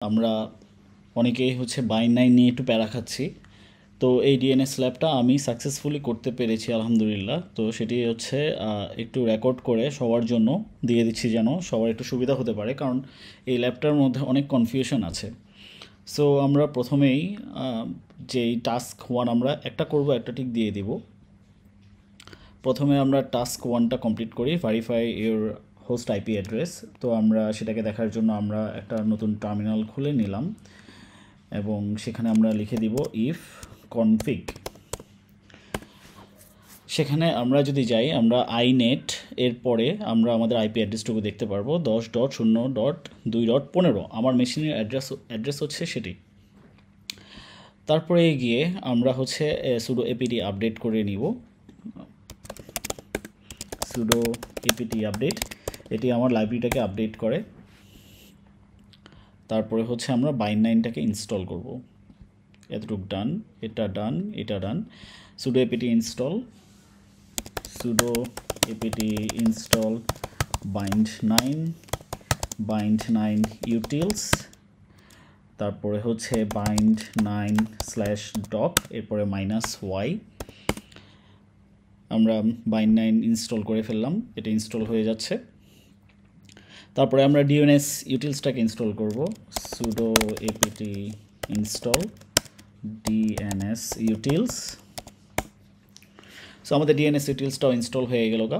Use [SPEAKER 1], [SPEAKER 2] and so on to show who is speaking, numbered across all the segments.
[SPEAKER 1] আমরা অনেকেই হচ্ছে বাইন9 নিয়ে একটু প্যারা খাচ্ছি। তো এই ডিএনএস ল্যাবটা আমি সাকসেসফুলি করতে পেরেছি আলহামদুলিল্লাহ। তো সেটি হচ্ছে একটু রেকর্ড করে সবার জন্য দিয়ে দিচ্ছি যেন সবার একটু সুবিধা হতে পারে, কারণ এই ল্যাবটার মধ্যে অনেক কনফিউশন আছে। সো আমরা প্রথমেই যেই টাস্ক 1 আমরা একটা করব, একটা টিক দিয়ে দিব। প্রথমে আমরা টাস্ক 1টা কমপ্লিট করি, verify your host IP address. তো আমরা সেটাকে দেখার জন্য আমরা একটা নতুন টার্মিনাল খুলে নিলাম এবং সেখানে আমরা লিখে দিব ইফ কনফিগ। সেখানে আমরা যদি যাই, আমরা আইনেট এর পরে আমরা আমাদের আইপি অ্যাড্রেসটুকু দেখতে পারবো 10.0.2.15। আমার মেশিনের অ্যাড্রেস হচ্ছে সেটি। তারপরে গিয়ে আমরা হচ্ছে সুডো এপিটি আপডেট করে নিব। সুডো এপিটি আপডেট, এটি আমার লাইব্রেরিটাকে আপডেট করে। তারপরে হচ্ছে আমরা বাইন9টাকে ইনস্টল করব। এতটুকু ডান, এটা ডান, এটা done. Sudo A P T install, sudo apt install bind9 utils, তারপরে হচ্ছে bind9/doc, এরপরে -y। আমরা bind9 ইনস্টল করে ফেললাম, এটা ইনস্টল হয়ে যাচ্ছে। তারপরে আমরা ডিএনএস ইউটিলসটাকে ইনস্টল করব, sudo apt install dns utils। So আমাদের ডিএনএস ইউটিলসটাও ইনস্টল হয়ে গেল গা।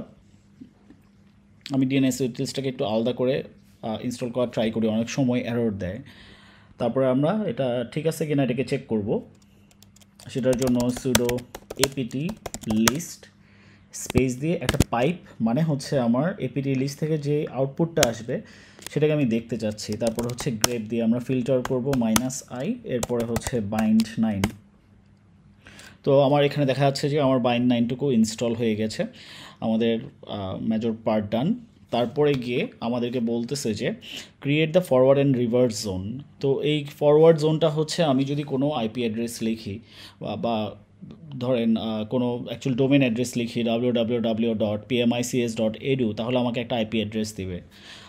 [SPEAKER 1] আমি ডিএনএস ইউটিলসটাকে একটু আলাদা করে ইনস্টল করার ট্রাই করি, অনেক সময় এরর দেয়। তারপরে আমরা এটা ঠিক আছে কিনা এটাকে চেক করব। সেটার জন্য সুডো এপিটি লিস্ট স্পেস দিয়ে একটা পাইপ, মানে হচ্ছে আমার এপিটি লিস্ট থেকে যে আউটপুটটা আসবে সেটাকে আমি দেখতে চাচ্ছি। তারপর হচ্ছে গ্রেপ দিয়ে আমরা ফিল্টার করব -i, এরপরে হচ্ছে bind9। তো আমার এখানে দেখা যাচ্ছে যে আমার bind9টুকু ইনস্টল হয়ে গেছে, আমাদের মেজর পার্ট ডান। তারপরে গিয়ে আমাদেরকে বলতেছে যে create the forward and reverse zone. তো এই ফরওয়ার্ড জোনটা হচ্ছে আমি যদি কোনো আইপি অ্যাড্রেস লিখি বা ধরেন কোনো অ্যাকচুয়াল ডোমেন অ্যাড্রেস লিখি www.pmics.edu, তাহলে আমাকে একটা আইপি অ্যাড্রেস দিবে।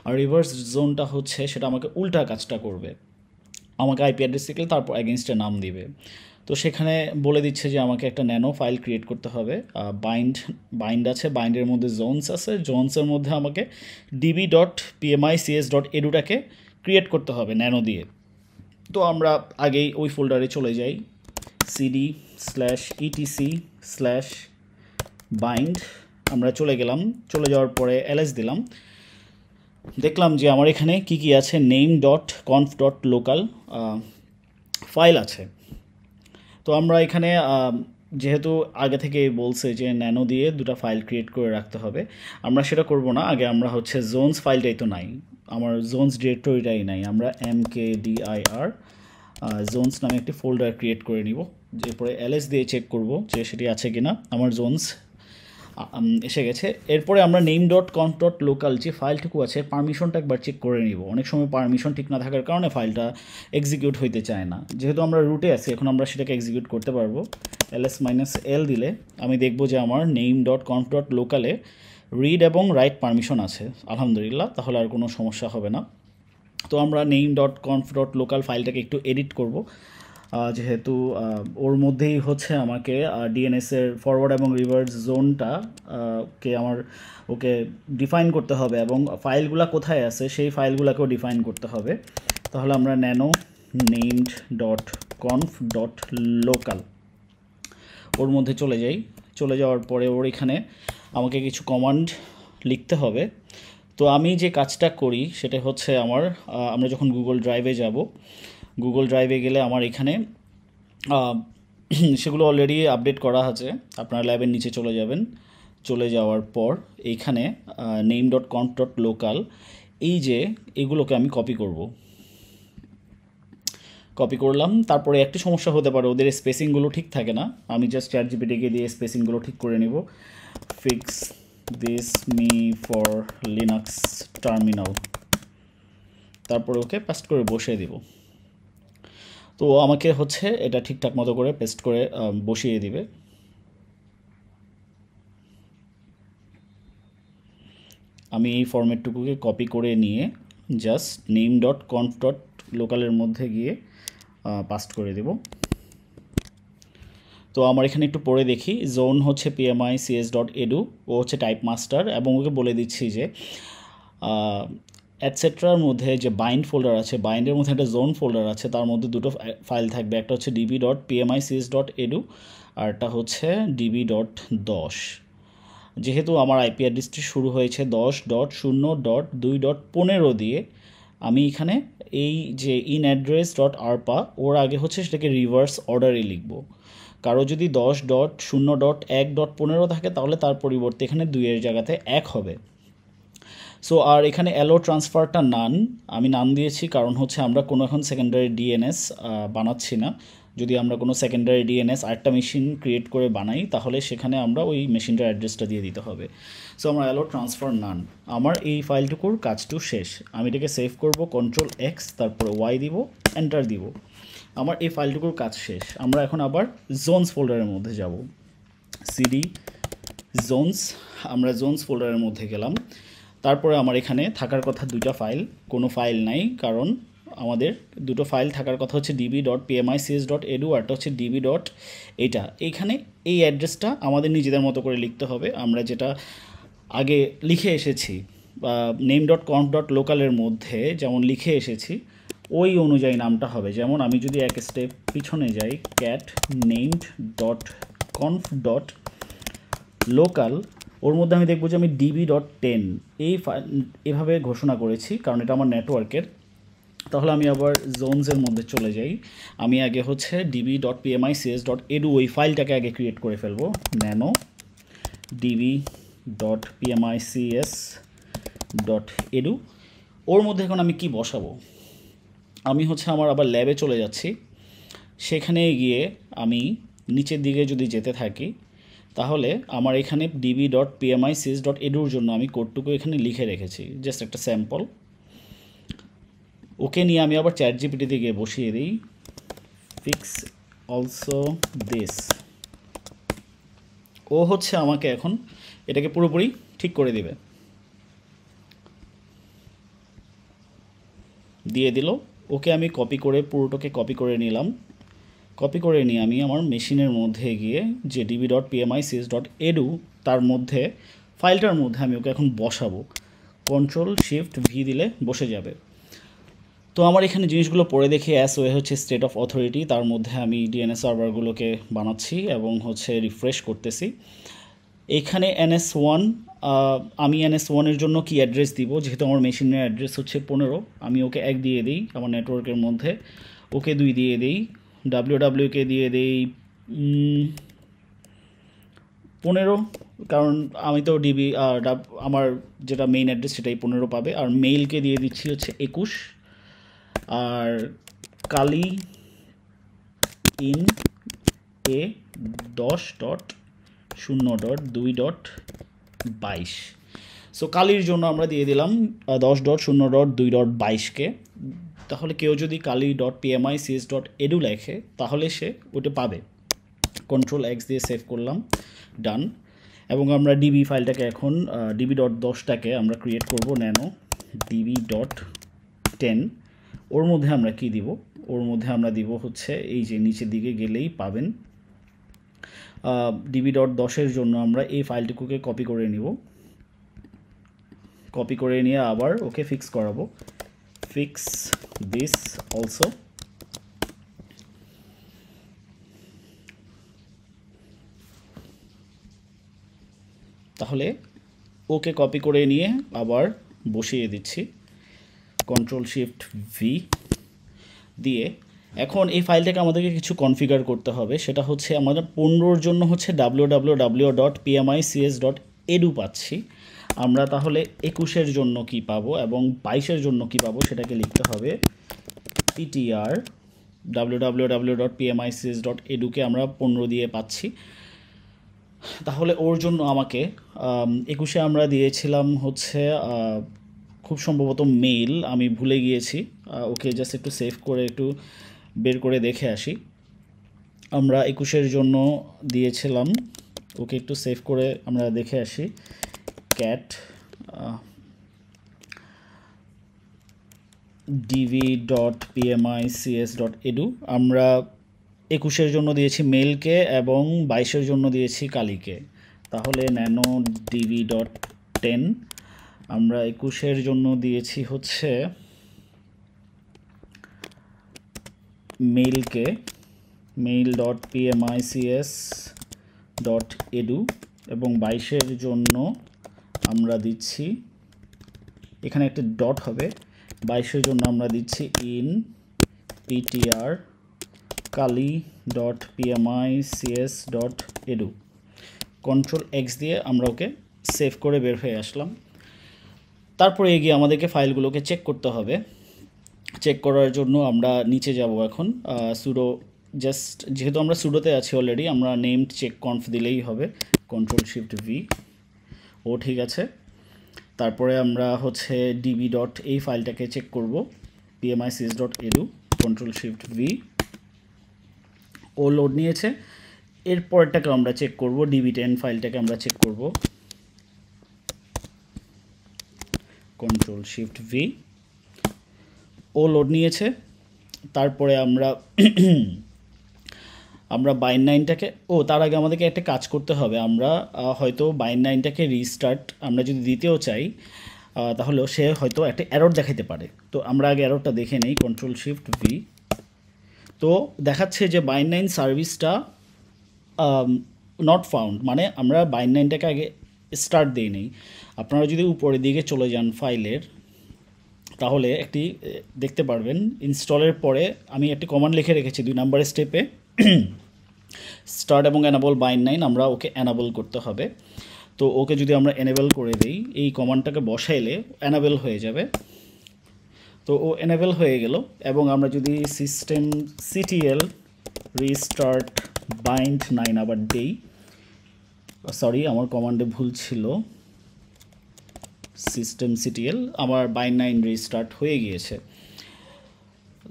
[SPEAKER 1] আর রিভার্স জোনটা হচ্ছে সেটা আমাকে উল্টা কাজটা করবে, আমাকে আইপি অ্যাড্রেস লিখলে তারপর অ্যাগেনস্টে নাম দিবে। তো সেখানে বলে দিচ্ছে যে আমাকে একটা ন্যানো ফাইল ক্রিয়েট করতে হবে। বাইন্ড আছে, বাইন্ডের মধ্যে জোনস আছে, জোনসের মধ্যে আমাকে db.pmics.eduটাকে ক্রিয়েট করতে হবে ন্যানো দিয়ে। তো আমরা আগেই ওই ফোল্ডারে চলে যাই, cd/etc/bind। আমরা চলে গেলাম, চলে যাওয়ার পরে ls দিলাম। দেখলাম যে আমার এখানে কি কি আছে, name.conf.local ফাইল আছে। তো আমরা এখানে যেহেতু আগে থেকে বলছে যে ন্যানো দিয়ে দুটো ফাইল ক্রিয়েট করে রাখতে হবে, আমরা সেটা করব না। আগে আমরা হচ্ছে জোনস ফাইলটাই তো নাই, আমার জোনস ডিরেক্টরিটাই নাই। আমরা mkdir জোনস নামে একটি ফোল্ডার ক্রিয়েট করে নিব, এরপরে ls দিয়ে চেক করব যে সেটি আছে কিনা। আমার জোনস এসে গেছে। এরপরে আমরা name.conf.local যে ফাইলটুকু আছে পারমিশনটা একবার চেক করে নিব। অনেক সময় পারমিশন ঠিক না থাকার কারণে ফাইলটা এক্সিকিউট হইতে চায় না। যেহেতু আমরা রুটে আছি, এখন আমরা সেটাকে এক্সিকিউট করতে পারবো। ls-l দিলে আমি দেখব যে আমার name.conf.local-এ রিড এবং রাইট পারমিশন আছে আলহামদুলিল্লাহ, তাহলে আর কোনো সমস্যা হবে না। তো আমরা name.conf.local ফাইলটাকে একটু এডিট করব, যেহেতু ওর মধ্যেই হচ্ছে আমাকে ডিএনএসের ফরওয়ার্ড এবং রিভার্স জোনটা কে আমার ওকে ডিফাইন করতে হবে, এবং ফাইলগুলো কোথায় আছে সেই ফাইলগুলোকেও ডিফাইন করতে হবে। তাহলে আমরা ন্যানো named.conf.local ওর মধ্যে চলে যাই। চলে যাওয়ার পরে ওর এখানে আমাকে কিছু কমান্ড লিখতে হবে। তো আমি যে কাজটা করি সেটা হচ্ছে আমরা যখন গুগল ড্রাইভে যাব, গুগল ড্রাইভে গেলে আমার এখানে সেগুলো অলরেডি আপডেট করা আছে। আপনারা ল্যাবের নিচে চলে যাবেন, চলে যাওয়ার পর এইখানে name.conf.local এই যে এগুলোকে আমি কপি করব, কপি করলাম। তারপরে একটি সমস্যা হতে পারে, ওদের স্পেসিংগুলো ঠিক থাকে না। আমি জাস্ট চ্যাটজিপিটিকে দিয়ে স্পেসিংগুলো ঠিক করে নিব। Fix this me for Linux terminal, তারপরে ওকে পেস্ট করে বসিয়ে দিব। তো আমাকে হচ্ছে এটা ঠিকঠাক মতো করে পেস্ট করে বসিয়ে দিবে। আমি এই ফরম্যাটটুকুকে কপি করে নিয়ে জাস্ট name.conf. লোকালের মধ্যে গিয়ে পাস্ট করে দেব। তো আমার এখানে একটু পড়ে দেখি, জোন হচ্ছে pmics.edu, ও হচ্ছে টাইপ মাস্টার, এবং ওকে বলে দিচ্ছি যে এটসেট্রার মধ্যে যে বাইন্ড ফোল্ডার আছে, বাইন্ডের মধ্যে একটা জোন ফোল্ডার আছে, তার মধ্যে দুটো ফাইল থাকবে, একটা হচ্ছে db.pmics.edu আর একটা হচ্ছে db.dos। যেহেতু আমার আইপি অ্যাড্রেসটি শুরু হয়েছে 10.0.2.15 দিয়ে, আমি এখানে এই যে in-address.arpa ওর আগে হচ্ছে সেটাকে রিভার্স অর্ডারে লিখব। কারো যদি 10.0.1.15 থাকে তাহলে তার পরিবর্তে এখানে 2-এর জায়গাতে 1 হবে। সো আর এখানে অ্যালো ট্রান্সফারটা নান, আমি নান দিয়েছি কারণ হচ্ছে আমরা কোনো এখন সেকেন্ডারি ডিএনএস বানাচ্ছি না। যদি আমরা কোনো সেকেন্ডারি ডিএনএস আরেকটা মেশিন ক্রিয়েট করে বানাই তাহলে সেখানে আমরা ওই মেশিনটার অ্যাড্রেসটা দিয়ে দিতে হবে। সো আমরা অ্যালো ট্রান্সফার নান। আমার এই ফাইলটুকুর কাজটু শেষ। আমি এটাকে সেভ করব, Ctrl+X, তারপরে Y দিব, এন্টার দিব। আমার এই ফাইলটুকুর কাজ শেষ। আমরা এখন আবার জোনস ফোল্ডারের মধ্যে যাব, সিডি জোনস, আমরা জোনস ফোল্ডারের মধ্যে গেলাম। তারপরে আমার এখানে থাকার কথা 2টা ফাইল, কোনো ফাইল নাই, কারণ আমাদের দুটো ফাইল থাকার কথা হচ্ছে db.pmics.edu আর একটা হচ্ছে db. এইটা এইখানে এই অ্যাড্রেসটা আমাদের নিজেদের মতো করে লিখতে হবে। আমরা যেটা আগে লিখে এসেছি name.conf.local-এর মধ্যে যেমন লিখে এসেছি ওই অনুযায়ী নামটা হবে। যেমন আমি যদি এক স্টেপ পিছনে যাই, cat named.conf.local, ওর মধ্যে আমি দেখব যে আমি db.10 এই এভাবে ঘোষণা করেছি কারণ এটা আমার নেটওয়ার্কের। তাহলে আমি আবার জোনসের মধ্যে চলে যাই। আমি আগে হচ্ছে db.pmics.edu ওই ফাইলটাকে আগে ক্রিয়েট করে ফেলবো, nano db.pmics.edu। ওর মধ্যে এখন আমি কি বসাবো, আমি হচ্ছে আমার আবার ল্যাবে চলে যাচ্ছি। সেখানে গিয়ে আমি নিচের দিকে যদি যেতে থাকি তাহলে আমার এখানে db.pmics.edu-র জন্য আমি কোডটুকু এখানে লিখে রেখেছি, জাস্ট একটা স্যাম্পল। ওকে নিয়ে আমি আবার ChatGPT-তে গিয়ে বসিয়ে দিই, ফিক্স অলসো দিস। ও হচ্ছে আমাকে এখন এটাকে পুরোপুরি ঠিক করে দিবে, দিয়ে দিল। ওকে আমি কপি করে পুরোটাকে কপি করে নিলাম। কপি করে নিয়ে আমি আমার মেশিনের মধ্যে গিয়ে যে db.pmics.edu তার মধ্যে ফাইলটার মধ্যে আমি ওকে এখন বসাবো। Ctrl+Shift+V দিলে বসে যাবে। তো আমার এখানে জিনিসগুলো পড়ে দেখি, SOA হচ্ছে স্টেট অফ অথরিটি, তার মধ্যে আমি ডিএনএস সার্ভারগুলোকে বানাচ্ছি এবং হচ্ছে রিফ্রেশ করতেছি। এখানে NS1, আমি NS1-এর জন্য কি অ্যাড্রেস দিব, যেহেতু আমার মেশিনের অ্যাড্রেস হচ্ছে 15, আমি ওকে 1 দিয়ে দিই আমার নেটওয়ার্কের মধ্যে, ওকে 2 দিয়ে দিই, WW-কে দিয়ে দিই 15, কারণ আমি তো ডিবি আমার যেটা মেইন অ্যাড্রেস সেটাই 15 পাবে। আর মেইলকে দিয়ে দিচ্ছি হচ্ছে 21, আর কালি ইন এ 10.0.2.22। সো কালির জন্য আমরা দিয়ে দিলাম 10.0.2.22-কে। তাহলে কেউ যদি kali.pmics.edu লেখে তাহলে সে ওটা পাবে। Ctrl+X দিয়ে সেভ করলাম, ডান। এবং আমরা ডিবি ফাইলটাকে এখন db.10-টাকে আমরা ক্রিয়েট করব, ন্যানো db.10। ওর মধ্যে আমরা কি দিব, ওর মধ্যে আমরা দিব হচ্ছে এই যে নিচের দিকে গেলেই পাবেন db.10-এর জন্য আমরা এই ফাইলটুকুকে কপি করে নিব। কপি করে নিয়ে আবার ওকে ফিক্স করাবো, ফিক্স দিস অলসো। তাহলে ওকে কপি করে নিয়ে আবার বসিয়ে দিচ্ছি, Ctrl+Shift+V দিয়ে। এখন এই ফাইলটাকে আমাদেরকে কিছু কনফিগার করতে হবে, সেটা হচ্ছে আমাদের 15-র জন্য হচ্ছে www.pmics.edu পাচ্ছি আমরা, তাহলে 21-এর জন্য কি পাবো এবং 22-এর জন্য কি পাবো সেটাকে লিখতে হবে ptr www.pmics.edu-কে আমরা 15 দিয়ে পাচ্ছি। তাহলে ওর জন্য আমাকে 21-এ আমরা দিয়েছিলাম হচ্ছে খুব সম্ভবত মেইল, আমি ভুলে গিয়েছি। ওকে জাস্ট একটু সেভ করে একটু বের করে দেখে আসি। আমরা 21-এর জন্য দিয়েছিলাম, ওকে একটু সেভ করে আমরা দেখে আসি, cat dv.pmics.edu। আমরা 21-এর জন্য দিয়েছি মেলকে এবং 22-এর জন্য দিয়েছি কালীকে, তাহলে ন্যানো dv.10। আমরা 21-এর জন্য দিয়েছি হচ্ছে মেলকে, mail.pmics.edu, এবং 22-এর জন্য আমরা দিচ্ছি, এখানে একটা ডট হবে, 22-এর জন্য আমরা দিচ্ছি in ptr kali.pmics.edu। Ctrl X দিয়ে আমরা ওকে সেভ করে বের হয়ে আসলাম। তারপরে এগিয়ে আমাদেরকে ফাইলগুলোকে চেক করতে হবে। চেক করার জন্য আমরা নিচে যাব এখন, সুডো, জাস্ট যেহেতু আমরা সুডোতে আছি অলরেডি, আমরা নেমড চেক কনফ দিলেই হবে। Ctrl Shift V, ও ঠিক আছে। তারপরে আমরা হচ্ছে db. এই ফাইলটাকে চেক করব, pmics.edu, Ctrl Shift V, ও লোড নিয়েছে। এরপরটাকে আমরা চেক করব, db10 ফাইলটাকে আমরা চেক করব, Ctrl Shift V, ও লোড নিয়েছে। তারপরে আমরা bind9টাকে, তার আগে আমাদেরকে একটা কাজ করতে হবে। আমরা হয়তো bind9টাকে রিস্টার্ট আমরা যদি দিতেও চাই, তাহলে সে হয়তো একটা এরর দেখাতে পারে। তো আমরা আগে এররটা দেখে নেই, Ctrl Shift V। তো দেখাচ্ছে যে bind9 সার্ভিসটা নট ফাউন্ড, মানে আমরা bind9টাকে আগে স্টার্ট দিই নেই। আপনারা যদি উপরের দিকে চলে যান ফাইলের, তাহলে একটি দেখতে পারবেন ইনস্টলের পরে আমি একটি কমান্ড লিখে রেখেছি 2 নম্বরের স্টেপে, স্টার্ট এবং এনাবল bind9, আমরা ওকে এনাবল করতে হবে। তো ওকে যদি আমরা এনেবল করে দিই, এই কমান্ডটাকে বসাইলে এনাবল হয়ে যাবে। তো ও এনেবল হয়ে গেল। এবং আমরা যদি systemctl রিস্টার্ট bind9 আবার দেই, সরি আমার কমান্ডে ভুল ছিল, systemctl, আমার bind9 রিস্টার্ট হয়ে গিয়েছে।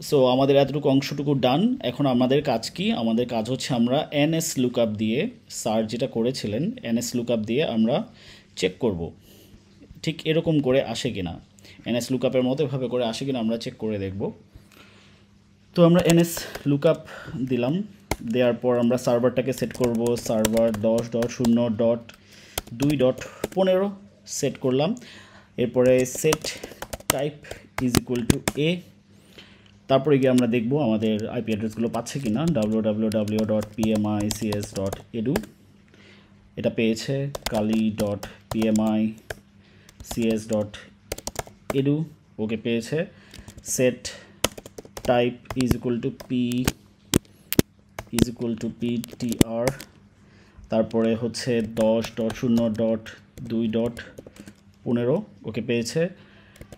[SPEAKER 1] সো আমাদের এতটুকু অংশটুকু ডান। এখন আমাদের কাজ কি? আমাদের কাজ হচ্ছে আমরা ns lookup দিয়ে, স্যার যেটা করেছিলেন ns lookup দিয়ে আমরা চেক করব ঠিক এরকম করে আসে কিনা, ns lookup-এর মতো এভাবে করে আসে কিনা আমরা চেক করে দেখব। তো আমরা ns lookup দিলাম, দেওয়ার পর আমরা সার্ভারটাকে সেট করব, সার্ভার 10.0.2.15 সেট করলাম। এরপরে set type is equal to a। তারপরে গিয়ে আমরা দেখব আমাদের আইপি অ্যাড্রেসগুলো পাচ্ছে কিনা, www.pmics.edu, এটা পেয়েছে, kali.pmics.edu, ওকে পেয়েছে। Set type is equal to ptr, তারপরে হচ্ছে 10.0.2.15, ওকে পেয়েছে।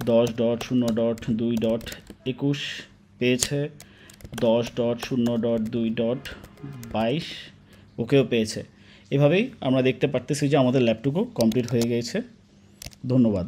[SPEAKER 1] 10.0.2.21 পেয়েছে। 10.0.2.22 ওকেও পেয়েছে। এভাবেই আমরা দেখতে পারতেছি যে আমাদের ল্যাবটুকু কমপ্লিট হয়ে গিয়েছে। ধন্যবাদ।